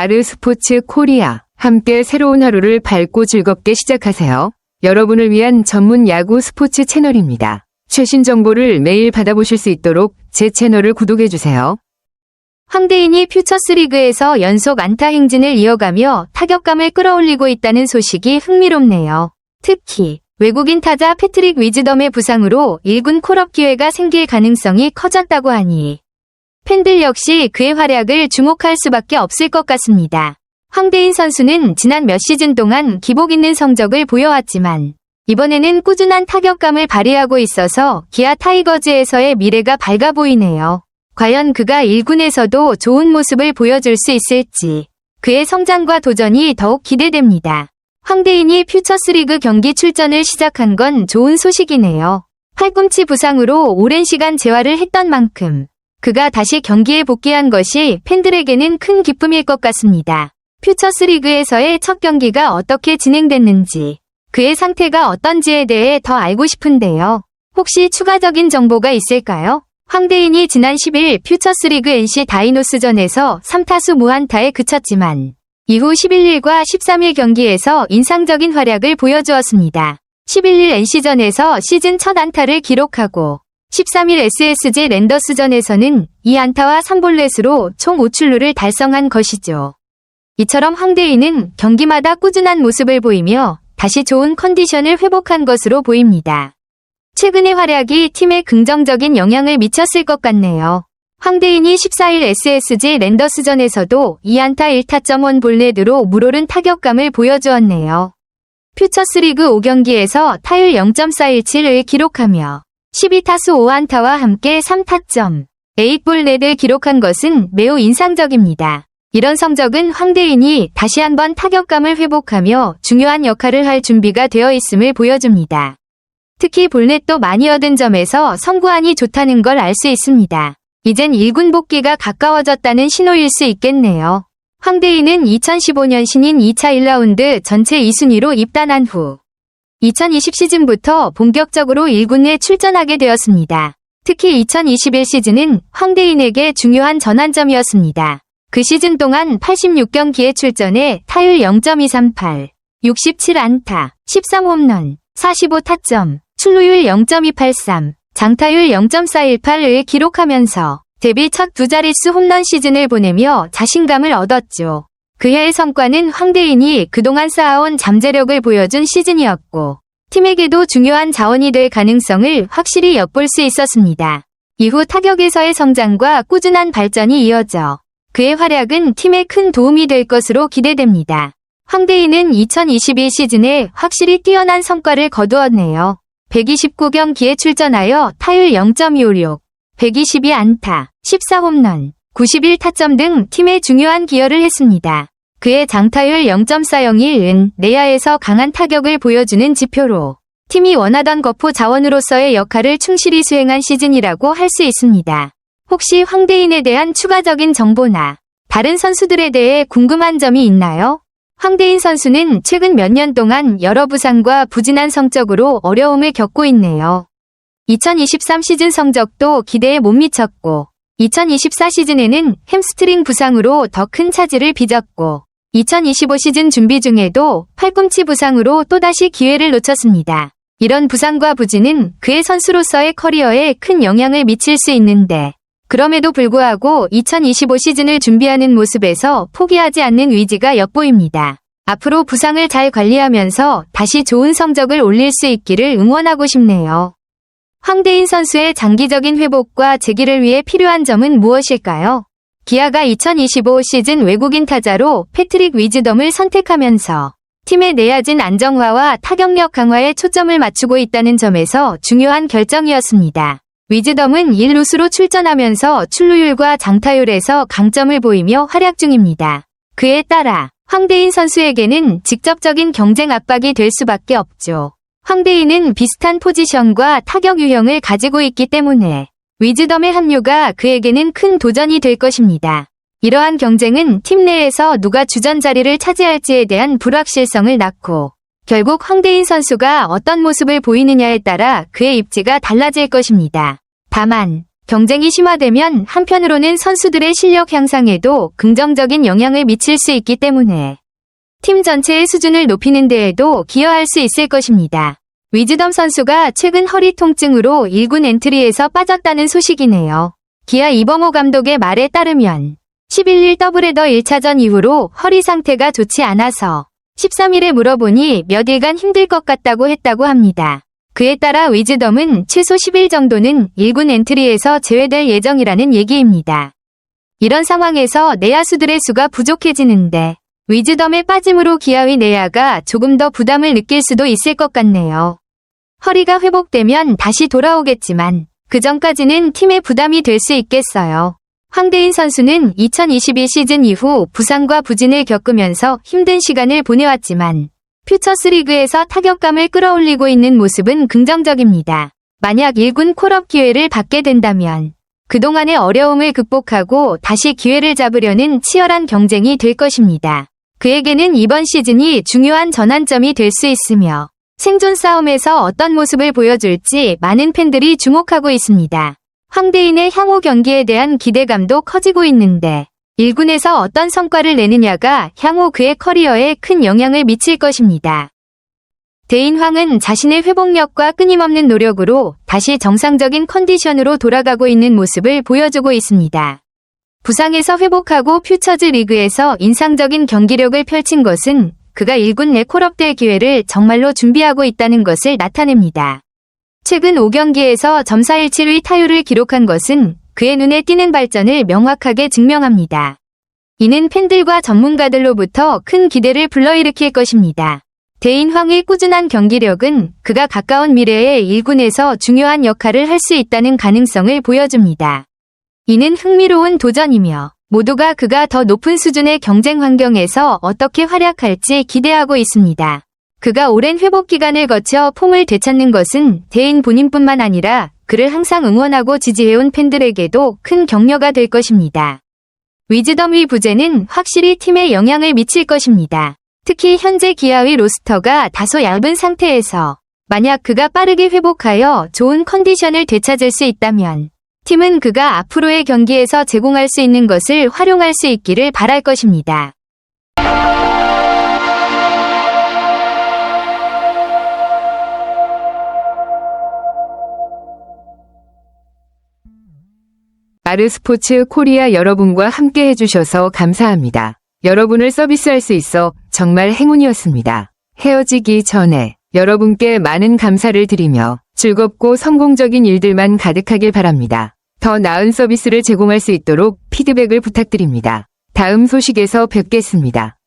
아르스포츠 코리아. 함께 새로운 하루를 밝고 즐겁게 시작하세요. 여러분을 위한 전문 야구 스포츠 채널입니다. 최신 정보를 매일 받아보실 수 있도록 제 채널을 구독해주세요. 황대인이 퓨처스리그에서 연속 안타 행진을 이어가며 타격감을 끌어올리고 있다는 소식이 흥미롭네요. 특히 외국인 타자 패트릭 위즈덤의 부상으로 1군 콜업 기회가 생길 가능성이 커졌다고 하니 팬들 역시 그의 활약을 주목할 수밖에 없을 것 같습니다. 황대인 선수는 지난 몇 시즌 동안 기복 있는 성적을 보여왔지만 이번에는 꾸준한 타격감을 발휘하고 있어서 기아 타이거즈에서의 미래가 밝아 보이네요. 과연 그가 1군에서도 좋은 모습을 보여줄 수 있을지 그의 성장과 도전이 더욱 기대됩니다. 황대인이 퓨처스리그 경기 출전을 시작한 건 좋은 소식이네요. 팔꿈치 부상으로 오랜 시간 재활을 했던 만큼 그가 다시 경기에 복귀한 것이 팬들에게는 큰 기쁨일 것 같습니다. 퓨처스리그에서의 첫 경기가 어떻게 진행됐는지 그의 상태가 어떤지에 대해 더 알고 싶은데요. 혹시 추가적인 정보가 있을까요? 황대인이 지난 10일 퓨처스리그 NC 다이노스전에서 3타수 무안타에 그쳤지만 이후 11일과 13일 경기에서 인상적인 활약을 보여주었습니다. 11일 NC전에서 시즌 첫 안타를 기록하고 13일 SSG 랜더스전에서는 2안타와 3볼넷으로 총 5출루를 달성한 것이죠. 이처럼 황대인은 경기마다 꾸준한 모습을 보이며 다시 좋은 컨디션을 회복한 것으로 보입니다. 최근의 활약이 팀에 긍정적인 영향을 미쳤을 것 같네요. 황대인이 14일 SSG 랜더스전에서도 2안타 1타점 1볼넷으로 물오른 타격감을 보여주었네요. 퓨처스리그 5경기에서 타율 0.417을 기록하며 12타수 5안타와 함께 3타점, 8볼넷을 기록한 것은 매우 인상적입니다. 이런 성적은 황대인이 다시 한번 타격감을 회복하며 중요한 역할을 할 준비가 되어 있음을 보여줍니다. 특히 볼넷도 많이 얻은 점에서 선구안이 좋다는 걸 알 수 있습니다. 이젠 1군 복귀가 가까워졌다는 신호일 수 있겠네요. 황대인은 2015년 신인 2차 1라운드 전체 2순위로 입단한 후 2020 시즌부터 본격적으로 1군에 출전하게 되었습니다. 특히 2021 시즌은 황대인에게 중요한 전환점이었습니다. 그 시즌 동안 86경기에 출전해 타율 0.238, 67안타, 13홈런, 45타점, 출루율 0.283, 장타율 0.418을 기록하면서 데뷔 첫 두 자릿수 홈런 시즌을 보내며 자신감을 얻었죠. 그해의 성과는 황대인이 그동안 쌓아온 잠재력을 보여준 시즌이었고 팀에게도 중요한 자원이 될 가능성을 확실히 엿볼 수 있었습니다. 이후 타격에서의 성장과 꾸준한 발전이 이어져 그의 활약은 팀에 큰 도움이 될 것으로 기대됩니다. 황대인은 2022 시즌에 확실히 뛰어난 성과를 거두었네요. 129경기에 출전하여 타율 0.256, 122안타, 14홈런, 91타점 등 팀에 중요한 기여를 했습니다. 그의 장타율 0.401은 내야에서 강한 타격을 보여주는 지표로 팀이 원하던 거포 자원으로서의 역할을 충실히 수행한 시즌이라고 할 수 있습니다. 혹시 황대인에 대한 추가적인 정보나 다른 선수들에 대해 궁금한 점이 있나요? 황대인 선수는 최근 몇 년 동안 여러 부상과 부진한 성적으로 어려움을 겪고 있네요. 2023 시즌 성적도 기대에 못 미쳤고 2024 시즌에는 햄스트링 부상으로 더 큰 차질을 빚었고 2025 시즌 준비 중에도 팔꿈치 부상으로 또다시 기회를 놓쳤습니다. 이런 부상과 부진은 그의 선수로서의 커리어에 큰 영향을 미칠 수 있는데 그럼에도 불구하고 2025 시즌을 준비하는 모습에서 포기하지 않는 의지가 엿보입니다. 앞으로 부상을 잘 관리하면서 다시 좋은 성적을 올릴 수 있기를 응원하고 싶네요. 황대인 선수의 장기적인 회복과 재기를 위해 필요한 점은 무엇일까요? 기아가 2025 시즌 외국인 타자로 패트릭 위즈덤을 선택하면서 팀의 내야진 안정화와 타격력 강화에 초점을 맞추고 있다는 점에서 중요한 결정이었습니다. 위즈덤은 1루수로 출전하면서 출루율과 장타율에서 강점을 보이며 활약 중입니다. 그에 따라 황대인 선수에게는 직접적인 경쟁 압박이 될 수밖에 없죠. 황대인은 비슷한 포지션과 타격 유형을 가지고 있기 때문에 위즈덤의 합류가 그에게는 큰 도전이 될 것입니다. 이러한 경쟁은 팀 내에서 누가 주전 자리를 차지할지에 대한 불확실성을 낳고 결국 황대인 선수가 어떤 모습을 보이느냐에 따라 그의 입지가 달라질 것입니다. 다만 경쟁이 심화되면 한편으로는 선수들의 실력 향상에도 긍정적인 영향을 미칠 수 있기 때문에 팀 전체의 수준을 높이는 데에도 기여할 수 있을 것입니다. 위즈덤 선수가 최근 허리 통증으로 1군 엔트리에서 빠졌다는 소식이네요. 기아 이범호 감독의 말에 따르면 11일 더블헤더 1차전 이후로 허리 상태가 좋지 않아서 13일에 물어보니 몇 일간 힘들 것 같다고 했다고 합니다. 그에 따라 위즈덤은 최소 10일 정도는 1군 엔트리에서 제외될 예정이라는 얘기입니다. 이런 상황에서 내야수들의 수가 부족해지는데 위즈덤의 빠짐으로 기아의 내야가 조금 더 부담을 느낄 수도 있을 것 같네요. 허리가 회복되면 다시 돌아오겠지만 그 전까지는 팀의 부담이 될 수 있겠어요. 황대인 선수는 2022 시즌 이후 부상과 부진을 겪으면서 힘든 시간을 보내왔지만 퓨처스 리그에서 타격감을 끌어올리고 있는 모습은 긍정적입니다. 만약 1군 콜업 기회를 받게 된다면 그동안의 어려움을 극복하고 다시 기회를 잡으려는 치열한 경쟁이 될 것입니다. 그에게는 이번 시즌이 중요한 전환점이 될 수 있으며 생존 싸움에서 어떤 모습을 보여줄지 많은 팬들이 주목하고 있습니다. 황대인의 향후 경기에 대한 기대감도 커지고 있는데 1군에서 어떤 성과를 내느냐가 향후 그의 커리어에 큰 영향을 미칠 것입니다. 대인황은 자신의 회복력과 끊임없는 노력으로 다시 정상적인 컨디션으로 돌아가고 있는 모습을 보여주고 있습니다. 부상에서 회복하고 퓨처즈 리그에서 인상적인 경기력을 펼친 것은 그가 1군 내 콜업될 기회를 정말로 준비하고 있다는 것을 나타냅니다. 최근 5경기에서 점사일치의 타율을 기록한 것은 그의 눈에 띄는 발전을 명확하게 증명합니다. 이는 팬들과 전문가들로부터 큰 기대를 불러일으킬 것입니다. 대인황의 꾸준한 경기력은 그가 가까운 미래에 1군에서 중요한 역할을 할 수 있다는 가능성을 보여줍니다. 이는 흥미로운 도전이며 모두가 그가 더 높은 수준의 경쟁 환경에서 어떻게 활약할지 기대하고 있습니다. 그가 오랜 회복 기간을 거쳐 폼을 되찾는 것은 대인 본인뿐만 아니라 그를 항상 응원하고 지지해온 팬들에게도 큰 격려가 될 것입니다. 위즈덤의 부재는 확실히 팀에 영향을 미칠 것입니다. 특히 현재 기아의 로스터가 다소 얇은 상태에서 만약 그가 빠르게 회복하여 좋은 컨디션을 되찾을 수 있다면 팀은 그가 앞으로의 경기에서 제공할 수 있는 것을 활용할 수 있기를 바랄 것입니다. 아르스포츠 코리아 여러분과 함께 해주셔서 감사합니다. 여러분을 서비스할 수 있어 정말 행운이었습니다. 헤어지기 전에 여러분께 많은 감사를 드리며 즐겁고 성공적인 일들만 가득하길 바랍니다. 더 나은 서비스를 제공할 수 있도록 피드백을 부탁드립니다. 다음 소식에서 뵙겠습니다.